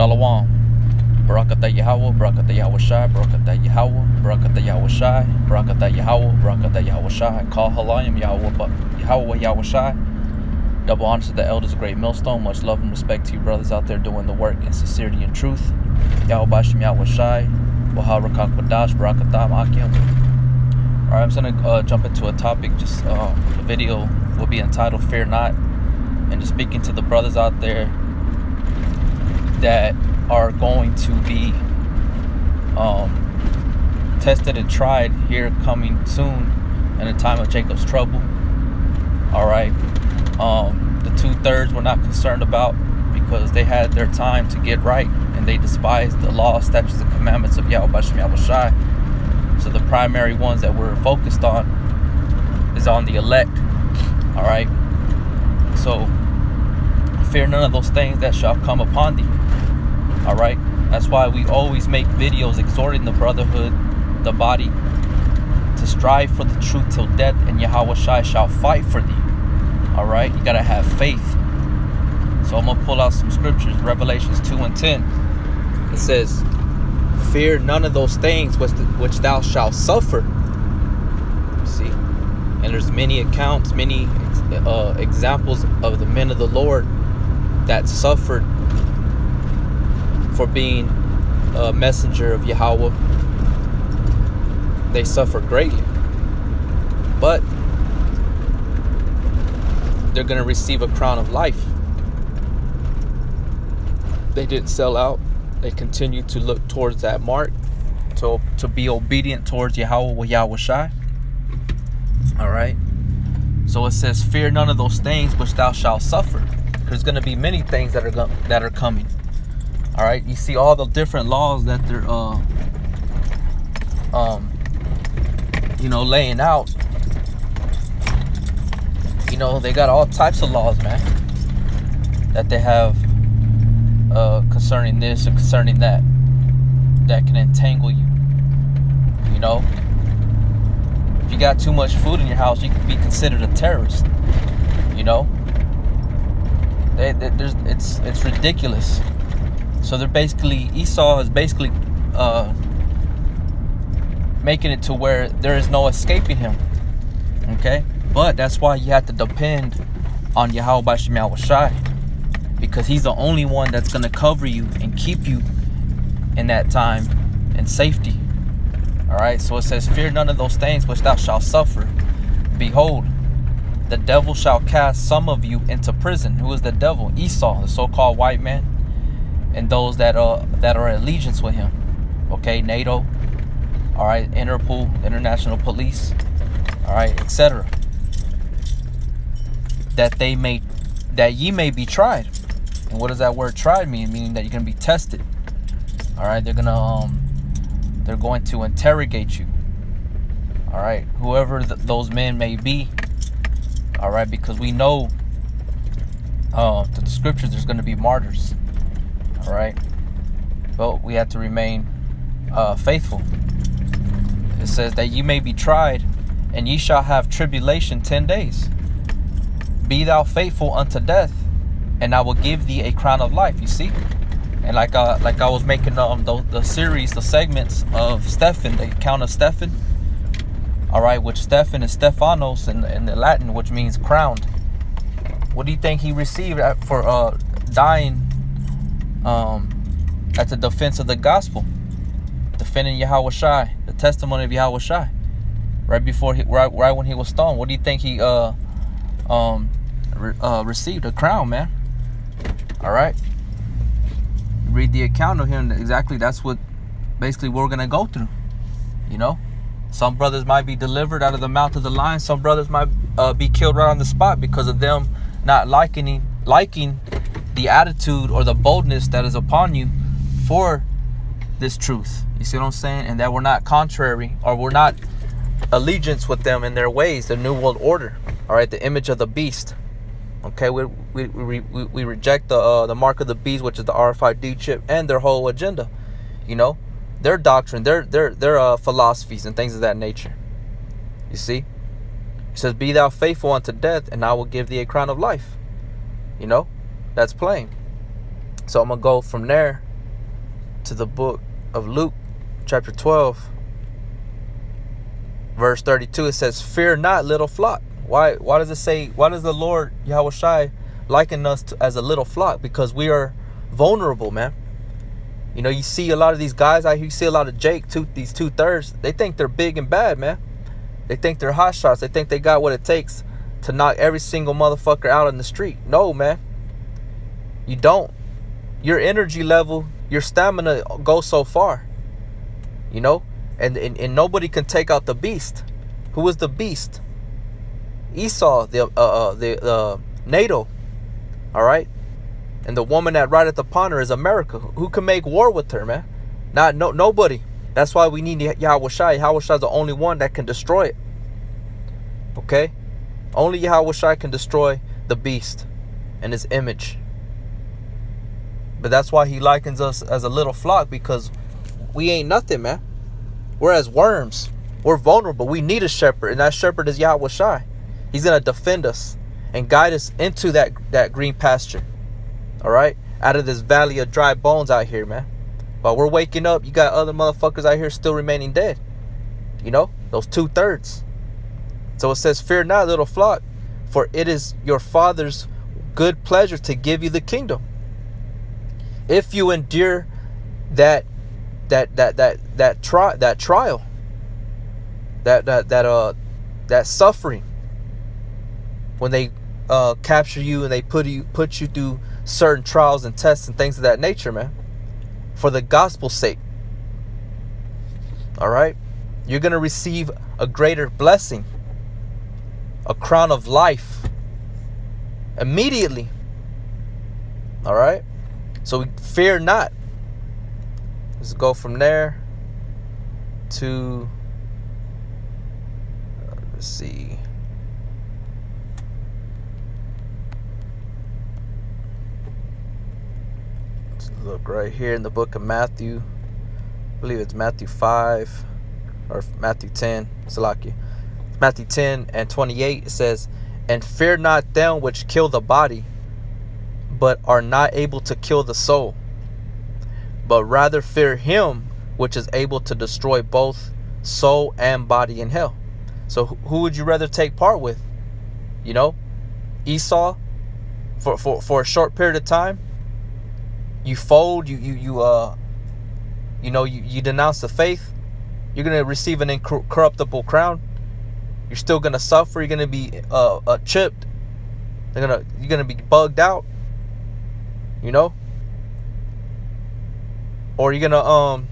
Shalom. Barakatah Yahweh, Barakatah Yahweh Shai, Barakatah Yahweh, Barakatah Yahweh Shai, Barakatah Yahweh, Barakatah Yahweh Shai. Call Halayim Yahweh Yahweh Shai. Double honor to the elders of Great Millstone. Much love and respect to you brothers out there doing the work in sincerity and truth. Yahweh Bashim Yahweh Shai, Wahal Rakak Wadash, Barakatah Akim. Alright, I'm just gonna jump into a topic. Just the video will be entitled Fear Not. And just speaking to the brothers out there that are going to be tested and tried here coming soon in a time of Jacob's trouble. All right, the 2/3 we're not concerned about because they had their time to get right and they despised the law, statutes, and commandments of Yahweh Bashim Yahweh Shai. So the primary ones that we're focused on is on the elect. All right, so fear none of those things that shall come upon thee. All right, that's why we always make videos exhorting the brotherhood, the body, to strive for the truth till death, and Yahweh Shai shall fight for thee. All right, you gotta have faith. So I'm gonna pull out some scriptures. Revelations 2:10. It says, "Fear none of those things which thou shalt suffer." See, and there's many accounts, many examples of the men of the Lord that suffered for being a messenger of Yahweh. They suffered greatly, but they're going to receive a crown of life. They didn't sell out. They continued to look towards that mark, to be obedient towards Yahweh Yahweh Shai. All right, so it says, "Fear none of those things which thou shalt suffer." There's going to be many things that are coming. All right, you see all the different laws that they're laying out. They got all types of laws, man, that they have concerning this or concerning that can entangle you. If you got too much food in your house, you could be considered a terrorist. It's ridiculous. So Esau is basically making it to where there is no escaping him. Okay, but that's why you have to depend on Yahweh Bashim Yahweh Shai, because he's the only one that's going to cover you and keep you in that time in safety. All right, so it says, "Fear none of those things which thou shalt suffer. Behold, the devil shall cast some of you into prison." Who is the devil? Esau, the so-called white man, and those that are allegiance with him. Okay, NATO, all right, Interpol, International Police, all right, etc. That ye may be tried. And what does that word tried mean? Meaning that you're gonna be tested. All right, they're going to interrogate you. All right, whoever those men may be. All right, because we know through the scriptures there's going to be martyrs. All right, but we have to remain faithful. It says that ye may be tried, and ye shall have tribulation 10 days. Be thou faithful unto death, and I will give thee a crown of life. You see, and like I was making the series, the segments of Stephen, the account of Stephen. All right, which Stephen is Stephanos in the Latin, which means crowned. What do you think he received for dying at the defense of the gospel, defending Yahweh Shai, the testimony of Yahweh Shai, right when he was stoned? What do you think he received? A crown, man. All right, read the account of him. Exactly, that's what we're gonna go through. Some brothers might be delivered out of the mouth of the lion. Some brothers might be killed right on the spot because of them not liking the attitude or the boldness that is upon you for this truth. You see what I'm saying? And that we're not contrary, or we're not allegiance with them in their ways, the new world order. All right, the image of the beast. Okay, we reject the mark of the beast, which is the RFID chip, and their whole agenda. Their doctrine, their philosophies and things of that nature. You see, it says, "Be thou faithful unto death, and I will give thee a crown of life." That's plain. So I'm gonna go from there to the book of Luke, chapter 12, verse 32. It says, "Fear not, little flock." Why does it say, why does the Lord Yahweh Shai liken us as a little flock? Because we are vulnerable, man. You know, you see a lot of these guys out here, you see a lot of Jake, these 2/3, they think they're big and bad, man. They think they're hot shots. They think they got what it takes to knock every single motherfucker out in the street. No, man. You don't. Your energy level, your stamina goes so far. You know? And nobody can take out the beast. Who is the beast? Esau, the NATO. All right? And the woman that rideth upon her is America. Who can make war with her, man? Nobody. That's why we need Yahweh Shai. Yahweh Shai is the only one that can destroy it. Okay? Only Yahweh Shai can destroy the beast and his image. But that's why he likens us as a little flock, because we ain't nothing, man. We're as worms. We're vulnerable. We need a shepherd, and that shepherd is Yahweh Shai. He's going to defend us and guide us into that green pasture. All right? Out of this valley of dry bones out here, man. While we're waking up, you got other motherfuckers out here still remaining dead. You know? Those 2/3. So it says, "Fear not, little flock, for it is your Father's good pleasure to give you the kingdom. If you endure that trial, that suffering, when they capture you and they put you through certain trials and tests and things of that nature, man, for the gospel's sake. All right? You're going to receive a greater blessing, a crown of life immediately. All right? So fear not. Let's go from there to, let's see. Let's look right here in the book of Matthew. I believe it's Matthew 5 or Matthew 10. Salaki. Matthew 10 and 28. It says, "And fear not them which kill the body, but are not able to kill the soul, but rather fear him which is able to destroy both soul and body in hell." So who would you rather take part with? You know, Esau, for a short period of time, you fold, you denounce the faith, you're gonna receive an incorruptible crown. You're still gonna suffer. You're gonna be chipped. You're gonna be bugged out. You know, or you're gonna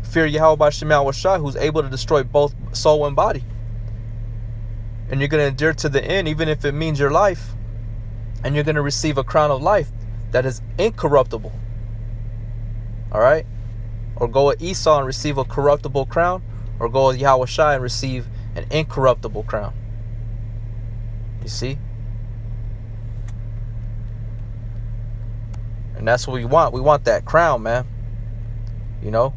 fear Yahweh B'Shem Yahweh Shai, who's able to destroy both soul and body, and you're gonna endure to the end, even if it means your life, and you're gonna receive a crown of life that is incorruptible. All right, or go with Esau and receive a corruptible crown, or go with Yahweh Shai and receive an incorruptible crown. You see? And that's what we want. We want that crown, man. You know?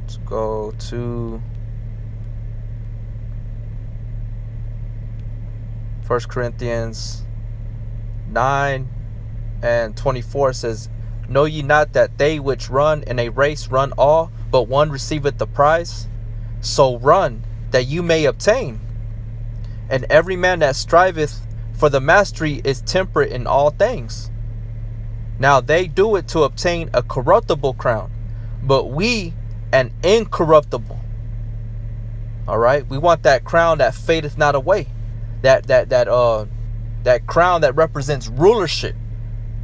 Let's go to 1 Corinthians 9 and 24. Says, "Know ye not that they which run in a race run all, but one receiveth the prize? So run, that you may obtain. And every man that striveth for the mastery is temperate in all things. Now they do it to obtain a corruptible crown, but we an incorruptible." All right, we want that crown that fadeth not away, that crown that represents rulership.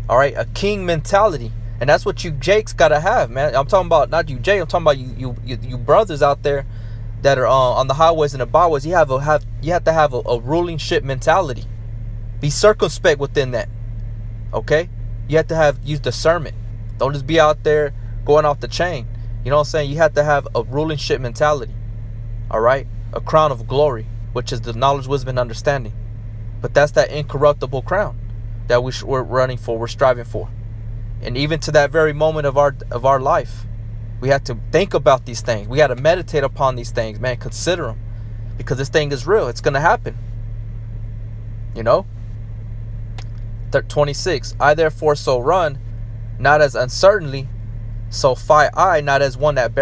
All right, a king mentality. And that's what you Jakes gotta have, man. I'm talking about not you, Jake. I'm talking about you brothers out there that are on the highways and the byways. You have to have a ruling ship mentality. Be circumspect within that. Okay, you have to use discernment. Don't just be out there going off the chain. You know what I'm saying? You have to have a ruling ship mentality. All right, a crown of glory, which is the knowledge, wisdom, and understanding. But that's that incorruptible crown that we're running for. We're striving for. And even to that very moment of our life, we have to think about these things. We got to meditate upon these things, man. Consider them, because this thing is real. It's going to happen. You know? 26. "I therefore so run, not as uncertainly, so fight I, not as one that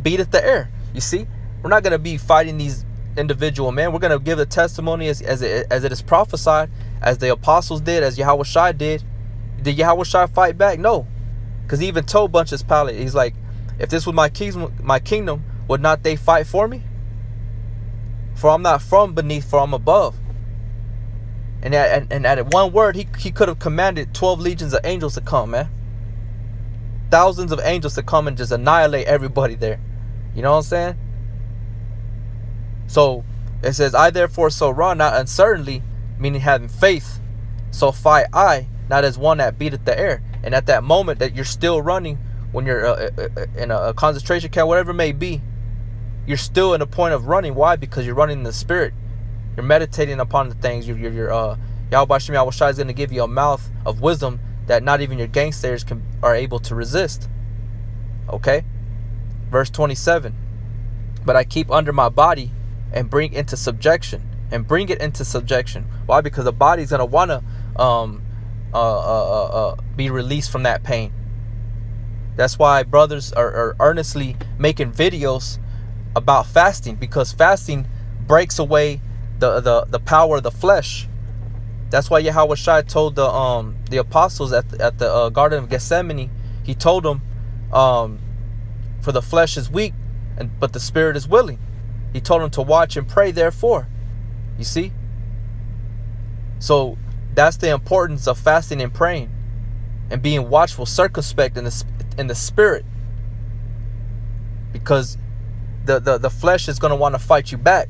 beateth the air. You see, we're not going to be fighting these individual men. We're going to give the testimony as it is prophesied, as the apostles did, as Yahushua did. Did Yahushua fight back? No, because he even told Bunches Pilate, he's like, if this was my kingdom, would not they fight for me? For I'm not from beneath, for I'm above. And at one word, he could have commanded 12 legions of angels to come, man. Thousands of angels to come and just annihilate everybody there. You know what I'm saying? So it says, I therefore so run, not uncertainly, meaning having faith. So fight I, not as one that beateth the air. And at that moment that you're still running, when you're in a concentration camp, whatever it may be, you're still in a point of running. Why? Because you're running in the spirit. You're meditating upon the things. Yahweh Shem Yahushua is going to give you a mouth of wisdom that not even your gangsters are able to resist. Okay? Verse 27. But I keep under my body and bring it into subjection. Why? Because the body's going to want to be released from that pain. That's why brothers are earnestly making videos about fasting, because fasting breaks away the power of the flesh. That's why Yahushua told the apostles at the Garden of Gethsemane, he told them, for the flesh is weak, but the spirit is willing. He told them to watch and pray, therefore. You see? So that's the importance of fasting and praying and being watchful, circumspect in the spirit, because the flesh is going to want to fight you back.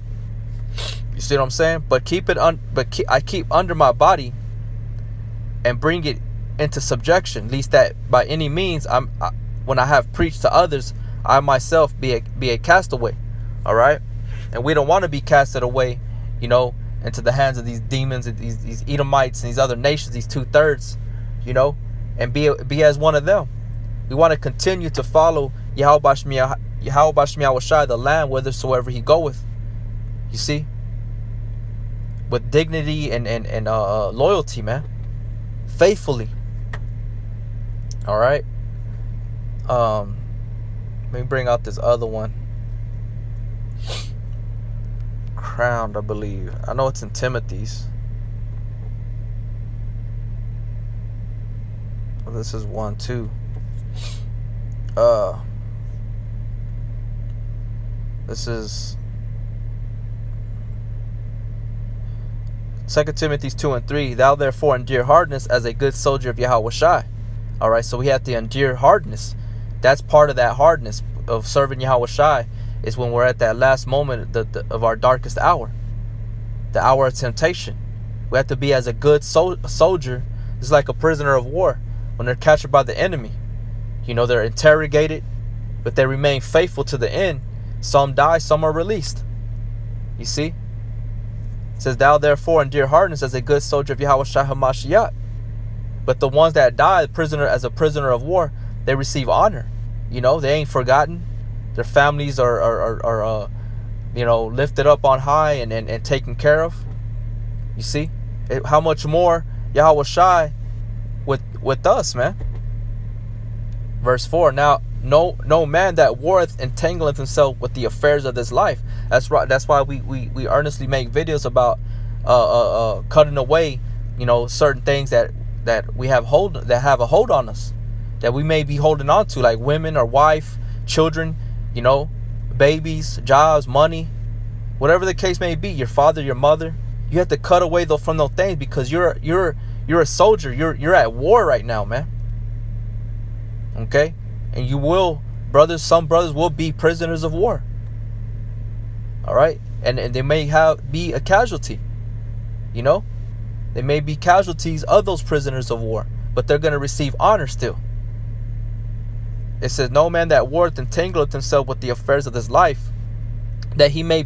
You see what I'm saying? But I keep under my body and bring it into subjection, lest that by any means when I have preached to others, I myself be a castaway. All right? And we don't want to be casted away, into the hands of these demons, these Edomites and these other nations, these 2/3, and be as one of them. We want to continue to follow Yahweh Shem Yahushua, the Lamb, whithersoever he goeth. You see? With dignity and loyalty, man. Faithfully. All right? Let me bring out this other one. Crowned, I believe. I know it's in Timothy's. Well, this is one too. This is 2 Timothy 2:3. Thou therefore endure hardness as a good soldier of Yahushua. All right, so we have to endure hardness. That's part of that hardness of serving Yahushua, is when we're at that last moment of our darkest hour, the hour of temptation. We have to be as a good soldier. It's like a prisoner of war when they're captured by the enemy. They're interrogated, but they remain faithful to the end. Some die, some are released. You see? It says, thou therefore endure hardness as a good soldier of Yahushua HaMashiach. But the ones that die as a prisoner of war, they receive honor. They ain't forgotten. Their families are lifted up on high and taken care of. You see? How much more Yahushua with us, man. Verse 4. Now, no man that warreth entangleth himself with the affairs of this life. That's right. That's why we earnestly make videos about cutting away, certain things that we have that have a hold on us, that we may be holding on to, like women or wife, children, babies, jobs, money, whatever the case may be, your father, your mother. You have to cut away from those things, because you're a soldier. You're at war right now, man. Okay? And some brothers will be prisoners of war. All right? And they may be a casualty. They may be casualties of those prisoners of war, but they're going to receive honor still. It says, no man that warreth entangleth himself with the affairs of this life, that he may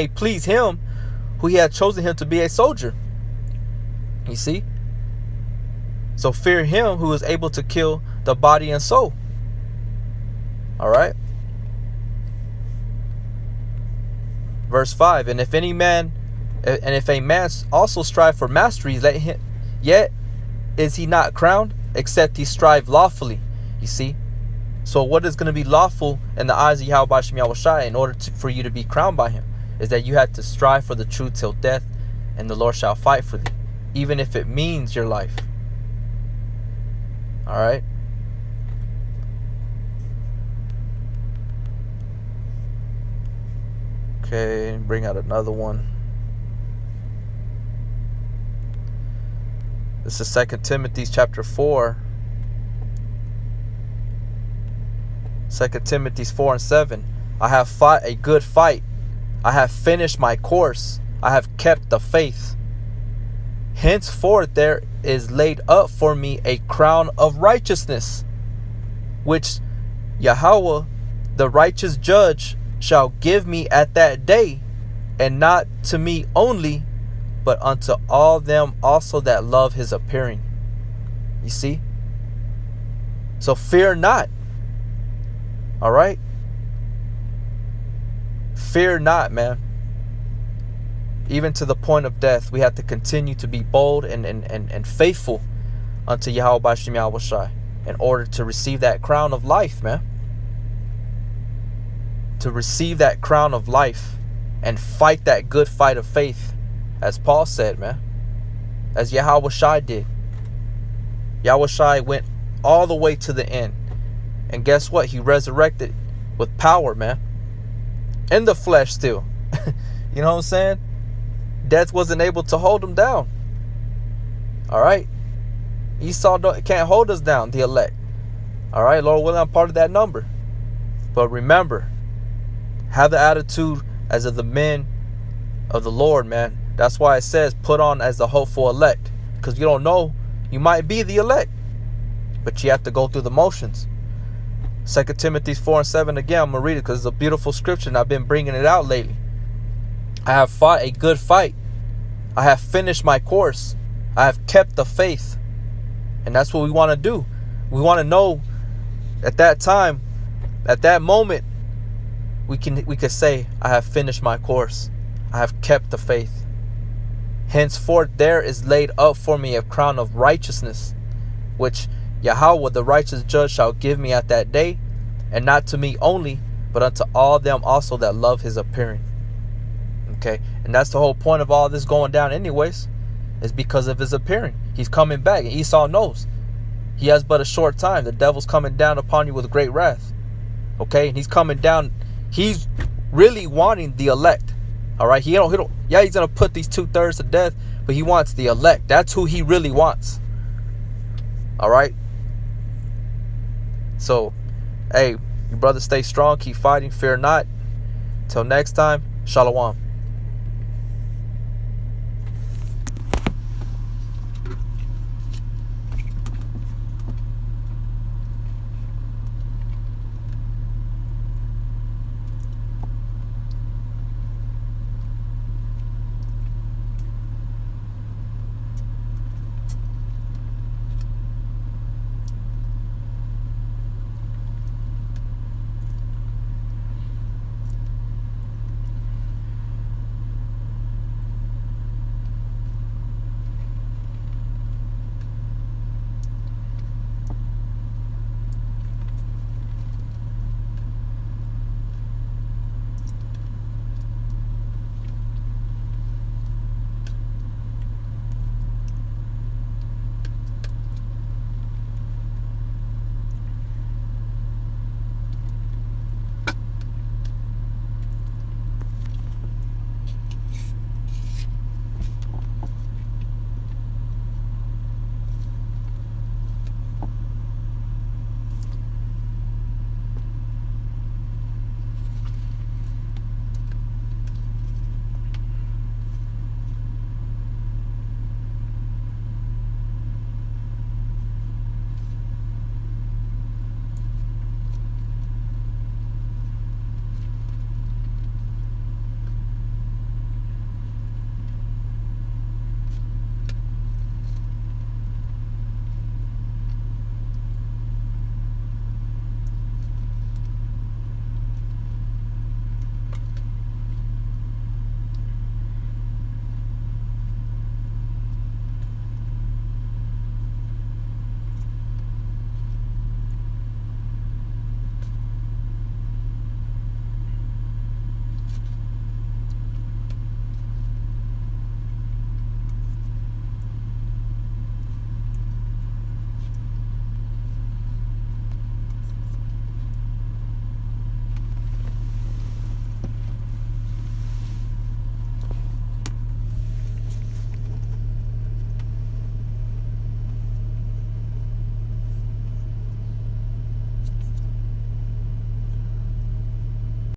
please him who he had chosen him to be a soldier. You see? So fear him who is able to kill the body and soul. All right? Verse 5. And if a man also strive for masteries, let him, yet is he not crowned, except he strive lawfully. You see? So what is going to be lawful in the eyes of Yahweh Shem Yahushai in order for you to be crowned by him? Is that you had to strive for the truth till death, and the Lord shall fight for thee, even if it means your life. Alright? Okay, bring out another one. This is 2 Timothy chapter 4. 2 Timothy 4 and 7. I have fought a good fight. I have finished my course. I have kept the faith. Henceforth there is laid up for me a crown of righteousness, which Yahweh, the righteous judge, shall give me at that day, and not to me only, but unto all them also that love his appearing. You see? So fear not. All right? Fear not, man. Even to the point of death, we have to continue to be bold and faithful unto Yahweh B'Shem Yahushai in order to receive that crown of life, man. To receive that crown of life and fight that good fight of faith, as Paul said, man. As Yahushai did. Yahushai went all the way to the end. And guess what? He resurrected with power, man. In the flesh still. You know what I'm saying? Death wasn't able to hold him down. Alright? Esau can't hold us down, the elect. Alright, Lord willing, I'm part of that number. But remember, have the attitude as of the men of the Lord, man. That's why it says put on as the hopeful elect. Because you don't know, you might be the elect, but you have to go through the motions. 2 Timothy 4 and 7 again, I'm going to read it because it's a beautiful scripture and I've been bringing it out lately. I have fought a good fight. I have finished my course. I have kept the faith. And that's what we want to do. We want to know at that time, at that moment, we could say, I have finished my course. I have kept the faith. Henceforth there is laid up for me a crown of righteousness, which Yahweh, the righteous judge, shall give me at that day, and not to me only, but unto all them also that love his appearing. Okay, and that's the whole point of all this going down anyways, is because of his appearing. He's coming back, and Esau knows he has but a short time. The devil's coming down upon you with great wrath. Okay, and he's coming down. He's really wanting the elect. All right, he don't. Yeah, he's gonna put these 2/3 to death, but he wants the elect. That's who he really wants. All right. So, hey, you brothers, stay strong, keep fighting, fear not. Till next time, Shalom.